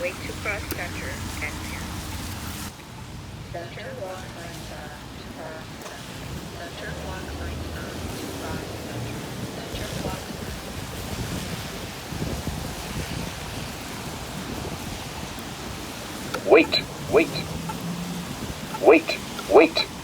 Wait to cross center and pin. Center 1 center to cross center. Center 1 center to cross center. Center 1 Wait, wait, wait, wait.